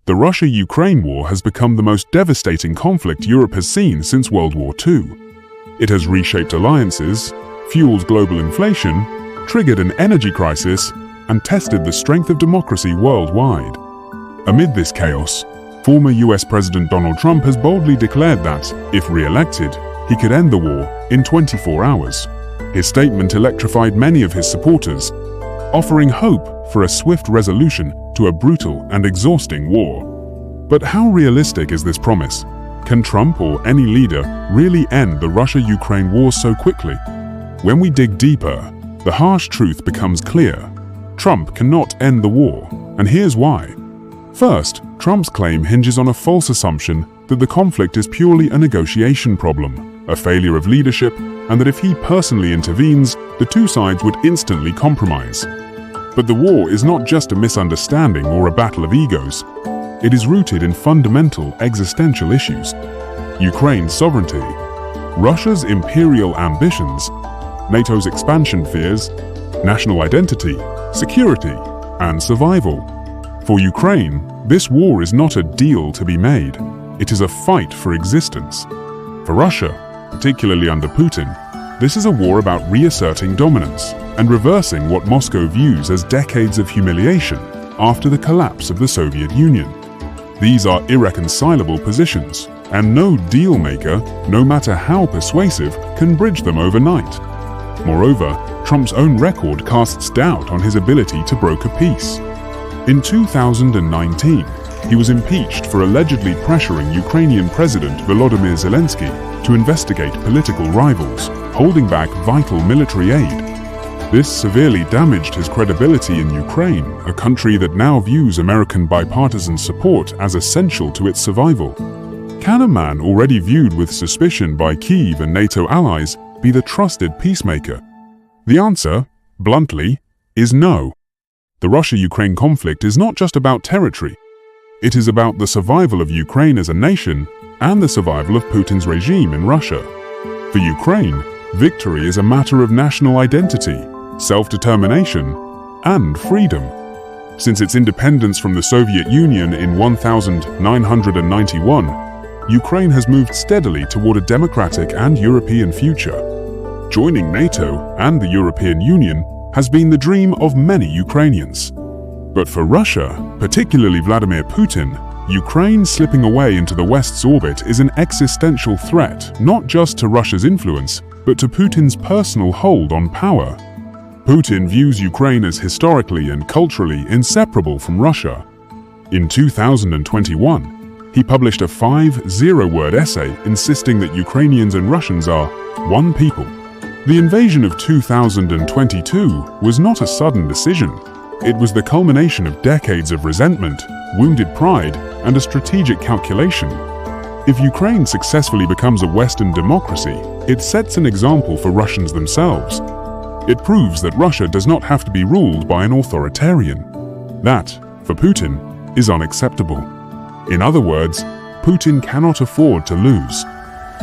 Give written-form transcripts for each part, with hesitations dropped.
The Russia-Ukraine war has become the most devastating conflict Europe has seen since World War II. It has reshaped alliances, fueled global inflation, triggered an energy crisis, and tested the strength of democracy worldwide. Amid this chaos, former US President Donald Trump has boldly declared that, if re-elected, he could end the war in 24 hours. His statement electrified many of his supporters, offering hope for a swift resolution to a brutal and exhausting war. But how realistic is this promise? Can Trump or any leader really end the Russia-Ukraine war so quickly? When we dig deeper, the harsh truth becomes clear. Trump cannot end the war, and here's why. First, Trump's claim hinges on a false assumption that the conflict is purely a negotiation problem, a failure of leadership, and that if he personally intervenes, the two sides would instantly compromise. But the war is not just a misunderstanding or a battle of egos. It is rooted in fundamental existential issues: Ukraine's sovereignty, Russia's imperial ambitions, NATO's expansion fears, national identity, security, and survival. For Ukraine, this war is not a deal to be made. It is a fight for existence. For Russia, particularly under Putin, this is a war about reasserting dominance and reversing what Moscow views as decades of humiliation after the collapse of the Soviet Union. These are irreconcilable positions, and no deal maker, no matter how persuasive, can bridge them overnight. Moreover, Trump's own record casts doubt on his ability to broker peace. In 2019, he was impeached for allegedly pressuring Ukrainian President Volodymyr Zelenskyy to investigate political rivals, holding back vital military aid. This severely damaged his credibility in Ukraine, a country that now views American bipartisan support as essential to its survival. Can a man already viewed with suspicion by Kyiv and NATO allies be the trusted peacemaker? The answer, bluntly, is no. The Russia-Ukraine conflict is not just about territory. It is about the survival of Ukraine as a nation and the survival of Putin's regime in Russia. For Ukraine, victory is a matter of national identity, self-determination, and freedom. Since its independence from the Soviet Union in 1991, Ukraine has moved steadily toward a democratic and European future. Joining NATO and the European Union has been the dream of many Ukrainians. But for Russia, particularly Vladimir Putin, Ukraine slipping away into the West's orbit is an existential threat, not just to Russia's influence, but to Putin's personal hold on power. Putin views Ukraine as historically and culturally inseparable from Russia. In 2021, he published a 5-0-word essay insisting that Ukrainians and Russians are one people. The invasion of 2022 was not a sudden decision. It was the culmination of decades of resentment, wounded pride, and a strategic calculation. If Ukraine successfully becomes a Western democracy, it sets an example for Russians themselves. It proves that Russia does not have to be ruled by an authoritarian. That, for Putin, is unacceptable. In other words, Putin cannot afford to lose.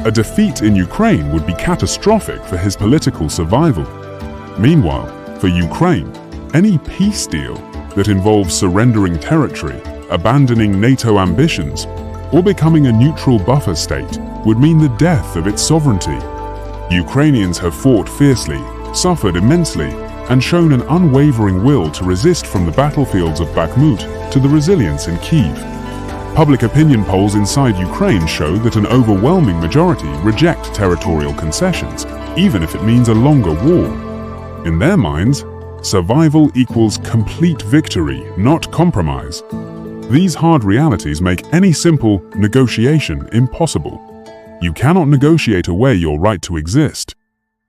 A defeat in Ukraine would be catastrophic for his political survival. Meanwhile, for Ukraine, any peace deal that involves surrendering territory, abandoning NATO ambitions, or becoming a neutral buffer state would mean the death of its sovereignty. Ukrainians have fought fiercely, suffered immensely, and shown an unwavering will to resist from the battlefields of Bakhmut to the resilience in Kyiv. Public opinion polls inside Ukraine show that an overwhelming majority reject territorial concessions, even if it means a longer war. In their minds, survival equals complete victory, not compromise. These hard realities make any simple negotiation impossible. You cannot negotiate away your right to exist.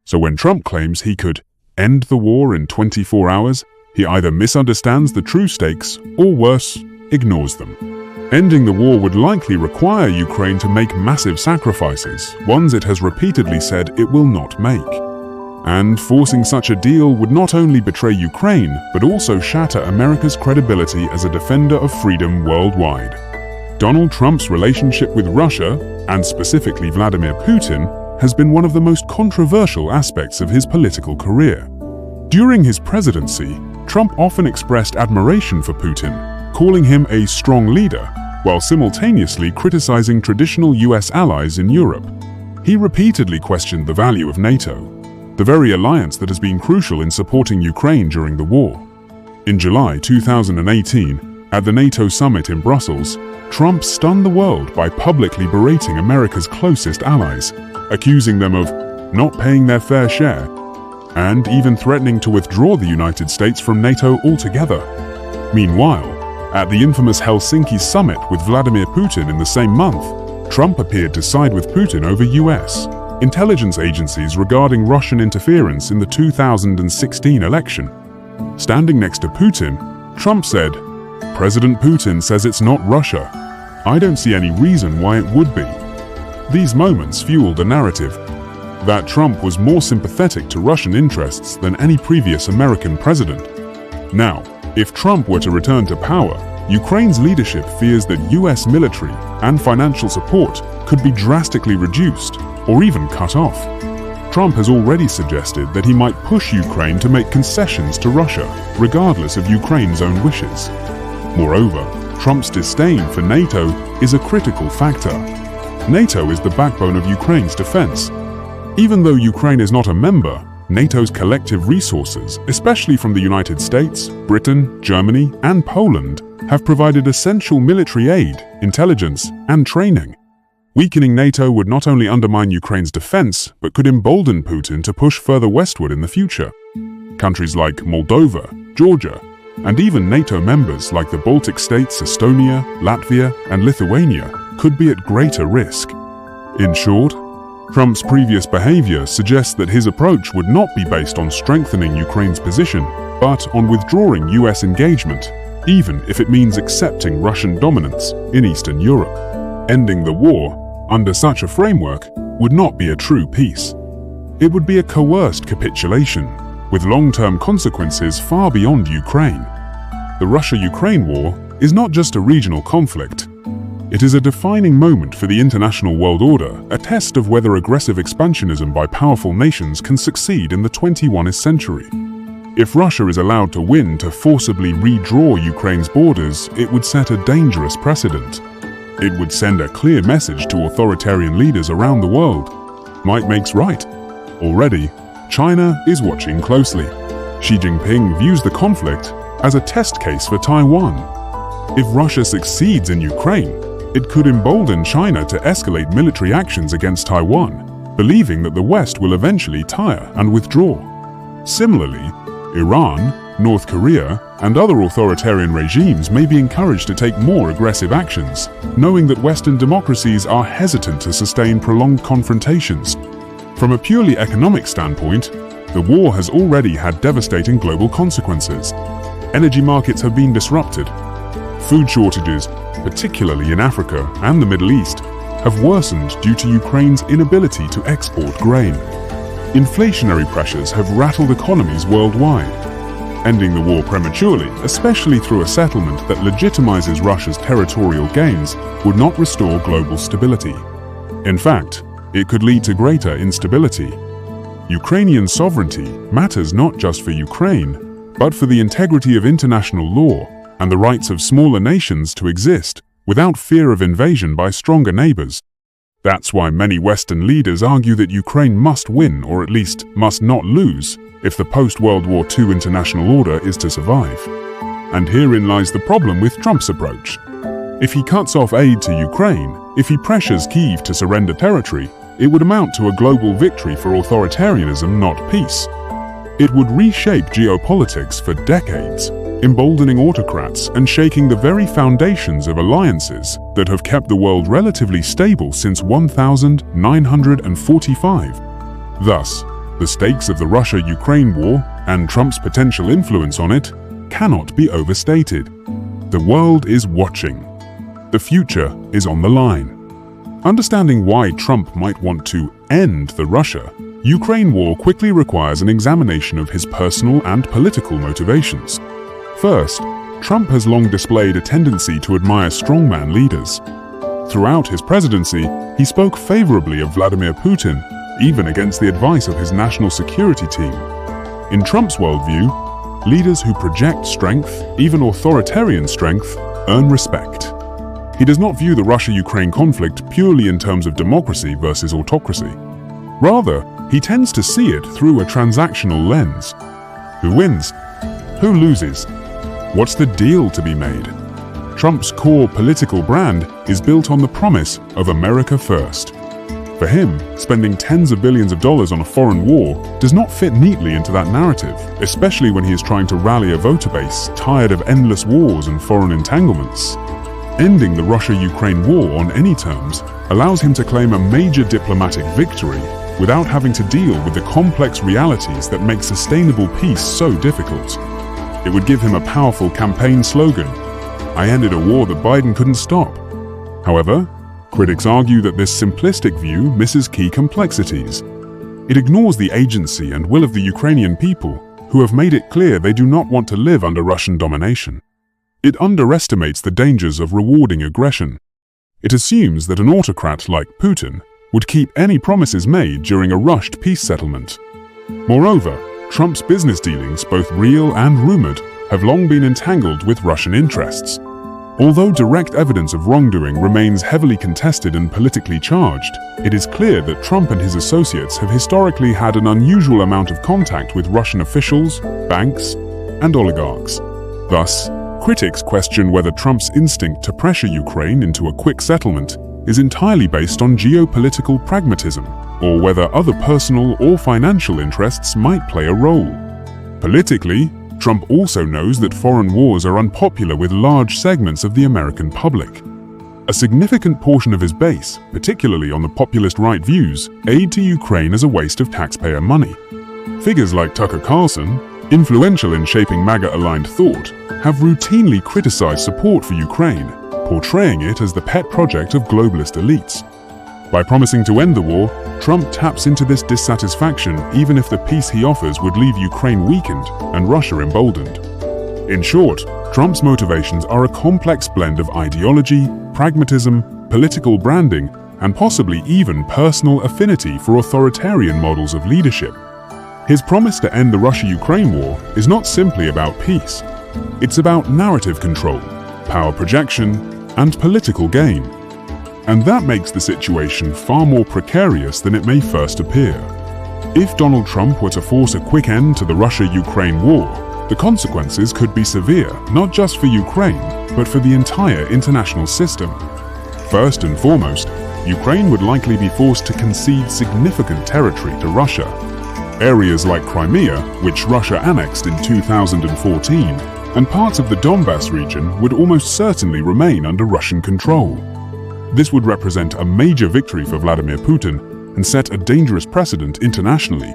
So when Trump claims he could end the war in 24 hours, he either misunderstands the true stakes or, worse, ignores them. Ending the war would likely require Ukraine to make massive sacrifices, ones it has repeatedly said it will not make. And forcing such a deal would not only betray Ukraine, but also shatter America's credibility as a defender of freedom worldwide. Donald Trump's relationship with Russia, and specifically Vladimir Putin, has been one of the most controversial aspects of his political career. During his presidency, Trump often expressed admiration for Putin, calling him a strong leader while simultaneously criticizing traditional US allies in Europe. He repeatedly questioned the value of NATO, the very alliance that has been crucial in supporting Ukraine during the war. In July 2018, at the NATO summit in Brussels, Trump stunned the world by publicly berating America's closest allies, accusing them of not paying their fair share, and even threatening to withdraw the United States from NATO altogether. Meanwhile, at the infamous Helsinki summit with Vladimir Putin in the same month, Trump appeared to side with Putin over US intelligence agencies regarding Russian interference in the 2016 election. Standing next to Putin, Trump said, "President Putin says it's not Russia. I don't see any reason why it would be." These moments fueled a narrative that Trump was more sympathetic to Russian interests than any previous American president. Now, if Trump were to return to power, Ukraine's leadership fears that US military and financial support could be drastically reduced or even cut off. Trump has already suggested that he might push Ukraine to make concessions to Russia, regardless of Ukraine's own wishes. Moreover, Trump's disdain for NATO is a critical factor. NATO is the backbone of Ukraine's defense. Even though Ukraine is not a member, NATO's collective resources, especially from the United States, Britain, Germany, and Poland, have provided essential military aid, intelligence, and training. Weakening NATO would not only undermine Ukraine's defense, but could embolden Putin to push further westward in the future. Countries like Moldova, Georgia, and even NATO members like the Baltic states Estonia, Latvia, and Lithuania could be at greater risk. In short, Trump's previous behavior suggests that his approach would not be based on strengthening Ukraine's position, but on withdrawing US engagement, even if it means accepting Russian dominance in Eastern Europe. Ending the war under such a framework would not be a true peace. It would be a coerced capitulation, with long-term consequences far beyond Ukraine. The Russia-Ukraine war is not just a regional conflict. It is a defining moment for the international world order, a test of whether aggressive expansionism by powerful nations can succeed in the 21st century. If Russia is allowed to win to forcibly redraw Ukraine's borders, it would set a dangerous precedent. It would send a clear message to authoritarian leaders around the world. Might makes right. Already, China is watching closely. Xi Jinping views the conflict as a test case for Taiwan. If Russia succeeds in Ukraine, it could embolden China to escalate military actions against Taiwan, believing that the West will eventually tire and withdraw. Similarly, Iran, North Korea, and other authoritarian regimes may be encouraged to take more aggressive actions, knowing that Western democracies are hesitant to sustain prolonged confrontations. From a purely economic standpoint, the war has already had devastating global consequences. Energy markets have been disrupted. Food shortages, particularly in Africa and the Middle East, have worsened due to Ukraine's inability to export grain. Inflationary pressures have rattled economies worldwide. Ending the war prematurely, especially through a settlement that legitimizes Russia's territorial gains, would not restore global stability. In fact, it could lead to greater instability. Ukrainian sovereignty matters not just for Ukraine, but for the integrity of international law and the rights of smaller nations to exist without fear of invasion by stronger neighbors. That's why many Western leaders argue that Ukraine must win, or at least must not lose, if the post-World War II international order is to survive. And herein lies the problem with Trump's approach. If he cuts off aid to Ukraine, if he pressures Kyiv to surrender territory, it would amount to a global victory for authoritarianism, not peace. It would reshape geopolitics for decades, emboldening autocrats and shaking the very foundations of alliances that have kept the world relatively stable since 1945. Thus, the stakes of the Russia-Ukraine war and Trump's potential influence on it cannot be overstated. The world is watching. The future is on the line. Understanding why Trump might want to end the Russia-Ukraine war quickly requires an examination of his personal and political motivations. First, Trump has long displayed a tendency to admire strongman leaders. Throughout his presidency, he spoke favorably of Vladimir Putin, even against the advice of his national security team. In Trump's worldview, leaders who project strength, even authoritarian strength, earn respect. he does not view the Russia-Ukraine conflict purely in terms of democracy versus autocracy. Rather, he tends to see it through a transactional lens. Who wins? Who loses? What's the deal to be made? Trump's core political brand is built on the promise of America first. For him, spending tens of billions of dollars on a foreign war does not fit neatly into that narrative, especially when he is trying to rally a voter base tired of endless wars and foreign entanglements. Ending the Russia-Ukraine war on any terms allows him to claim a major diplomatic victory without having to deal with the complex realities that make sustainable peace so difficult. It would give him a powerful campaign slogan: "I ended a war that Biden couldn't stop." However, critics argue that this simplistic view misses key complexities. It ignores the agency and will of the Ukrainian people, who have made it clear they do not want to live under Russian domination. It underestimates the dangers of rewarding aggression. It assumes that an autocrat like Putin would keep any promises made during a rushed peace settlement. Moreover, Trump's business dealings, both real and rumored, have long been entangled with Russian interests. Although direct evidence of wrongdoing remains heavily contested and politically charged, it is clear that Trump and his associates have historically had an unusual amount of contact with Russian officials, banks, and oligarchs. Thus, critics question whether Trump's instinct to pressure Ukraine into a quick settlement is entirely based on geopolitical pragmatism, or whether other personal or financial interests might play a role. Politically, Trump also knows that foreign wars are unpopular with large segments of the American public. A significant portion of his base, particularly on the populist right, views aid to Ukraine as a waste of taxpayer money. Figures like Tucker Carlson, influential in shaping MAGA-aligned thought, have routinely criticized support for Ukraine, portraying it as the pet project of globalist elites. By promising to end the war, Trump taps into this dissatisfaction even if the peace he offers would leave Ukraine weakened and Russia emboldened. In short, Trump's motivations are a complex blend of ideology, pragmatism, political branding, and possibly even personal affinity for authoritarian models of leadership. His promise to end the Russia-Ukraine war is not simply about peace. It's about narrative control, power projection, and political gain. And that makes the situation far more precarious than it may first appear. If Donald Trump were to force a quick end to the Russia-Ukraine war, the consequences could be severe, not just for Ukraine, but for the entire international system. First and foremost, Ukraine would likely be forced to concede significant territory to Russia. Areas like Crimea, which Russia annexed in 2014, and parts of the Donbas region would almost certainly remain under Russian control. This would represent a major victory for Vladimir Putin and set a dangerous precedent internationally.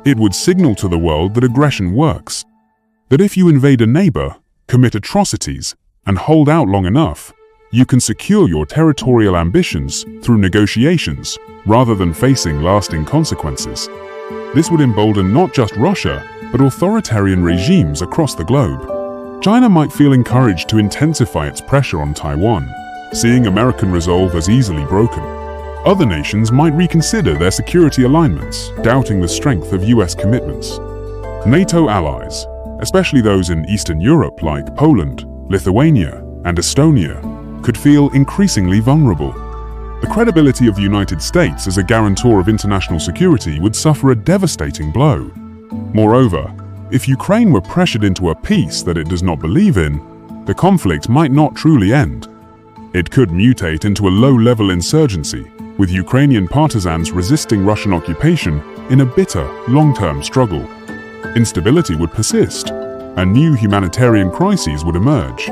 It would signal to the world that aggression works. That if you invade a neighbor, commit atrocities, and hold out long enough, you can secure your territorial ambitions through negotiations rather than facing lasting consequences. This would embolden not just Russia, but authoritarian regimes across the globe. China might feel encouraged to intensify its pressure on Taiwan, seeing American resolve as easily broken. Other nations might reconsider their security alignments, doubting the strength of US commitments. NATO allies, especially those in Eastern Europe like Poland, Lithuania, and Estonia, could feel increasingly vulnerable. The credibility of the United States as a guarantor of international security would suffer a devastating blow. Moreover, if Ukraine were pressured into a peace that it does not believe in, the conflict might not truly end. It could mutate into a low-level insurgency, with Ukrainian partisans resisting Russian occupation in a bitter, long-term struggle. Instability would persist, and new humanitarian crises would emerge.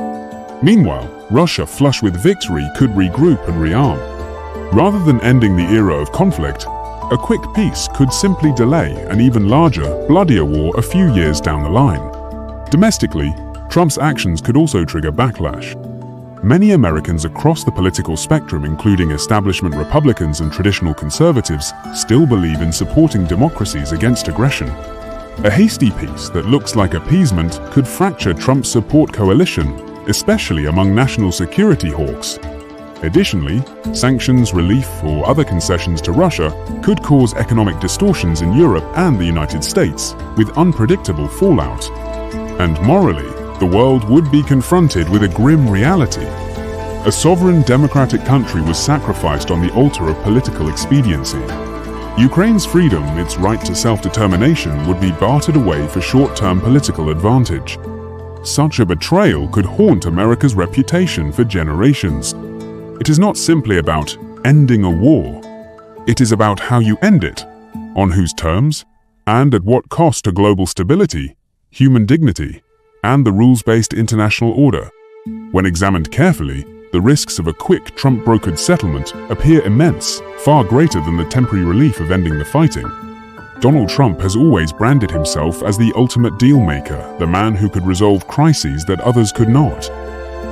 Meanwhile, Russia, flush with victory, could regroup and rearm. Rather than ending the era of conflict, a quick peace could simply delay an even larger, bloodier war a few years down the line. Domestically, Trump's actions could also trigger backlash. Many Americans across the political spectrum, including establishment Republicans and traditional conservatives, still believe in supporting democracies against aggression. A hasty peace that looks like appeasement could fracture Trump's support coalition, especially among national security hawks. Additionally, sanctions, relief, or other concessions to Russia could cause economic distortions in Europe and the United States, with unpredictable fallout. And morally, the world would be confronted with a grim reality. A sovereign democratic country was sacrificed on the altar of political expediency. Ukraine's freedom, its right to self-determination, would be bartered away for short-term political advantage. Such a betrayal could haunt America's reputation for generations. It is not simply about ending a war. It is about how you end it, on whose terms, and at what cost to global stability, human dignity, and the rules-based international order. When examined carefully, the risks of a quick Trump-brokered settlement appear immense, far greater than the temporary relief of ending the fighting. Donald Trump has always branded himself as the ultimate deal-maker, the man who could resolve crises that others could not.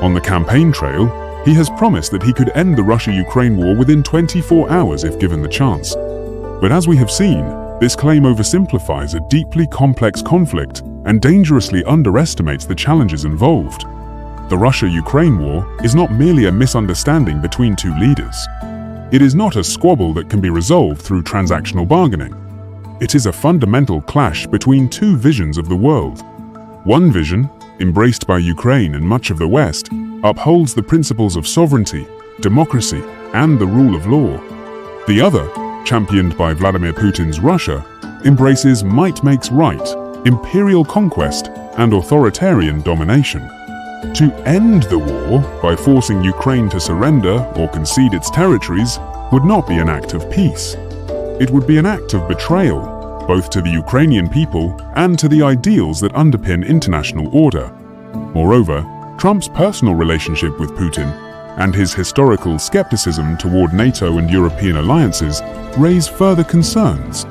On the campaign trail, he has promised that he could end the Russia-Ukraine war within 24 hours if given the chance. But as we have seen, this claim oversimplifies a deeply complex conflict and dangerously underestimates the challenges involved. The Russia-Ukraine war is not merely a misunderstanding between two leaders. It is not a squabble that can be resolved through transactional bargaining. It is a fundamental clash between two visions of the world. One vision, embraced by Ukraine and much of the West, upholds the principles of sovereignty, democracy, and the rule of law. The other, championed by Vladimir Putin's Russia, embraces might makes right, imperial conquest, and authoritarian domination. To end the war by forcing Ukraine to surrender or concede its territories would not be an act of peace. It would be an act of betrayal, both to the Ukrainian people and to the ideals that underpin international order. Moreover, Trump's personal relationship with Putin and his historical skepticism toward NATO and European alliances raise further concerns.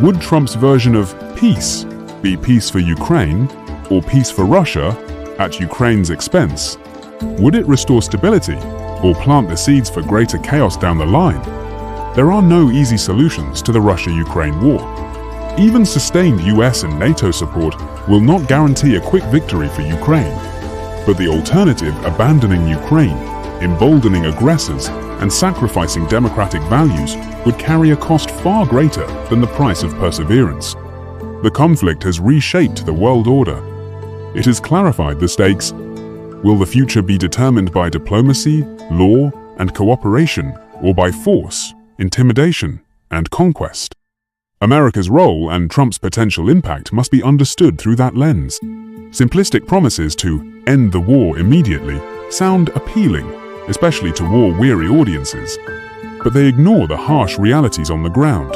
Would Trump's version of peace be peace for Ukraine or peace for Russia at Ukraine's expense? Would it restore stability or plant the seeds for greater chaos down the line? There are no easy solutions to the Russia-Ukraine war. Even sustained US and NATO support will not guarantee a quick victory for Ukraine. But the alternative, abandoning Ukraine, emboldening aggressors, and sacrificing democratic values, would carry a cost far greater than the price of perseverance. The conflict has reshaped the world order. It has clarified the stakes. Will the future be determined by diplomacy, law, and cooperation, or by force, intimidation, and conquest? America's role and Trump's potential impact must be understood through that lens. Simplistic promises to end the war immediately sound appealing, especially to war-weary audiences, but they ignore the harsh realities on the ground.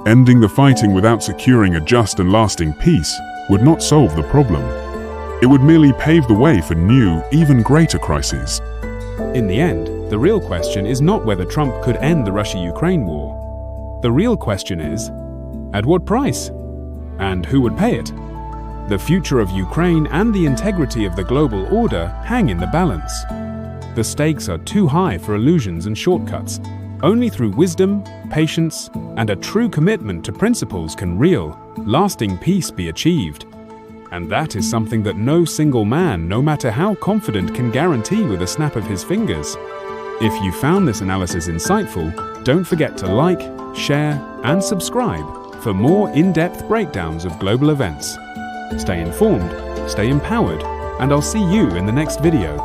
Ending the fighting without securing a just and lasting peace would not solve the problem. It would merely pave the way for new, even greater crises. In the end, the real question is not whether Trump could end the Russia-Ukraine war. The real question is, at what price? And who would pay it? The future of Ukraine and the integrity of the global order hang in the balance. The stakes are too high for illusions and shortcuts. Only through wisdom, patience, and a true commitment to principles can real, lasting peace be achieved. And that is something that no single man, no matter how confident, can guarantee with a snap of his fingers. If you found this analysis insightful, don't forget to like, share, and subscribe for more in-depth breakdowns of global events. Stay informed, stay empowered, and I'll see you in the next video.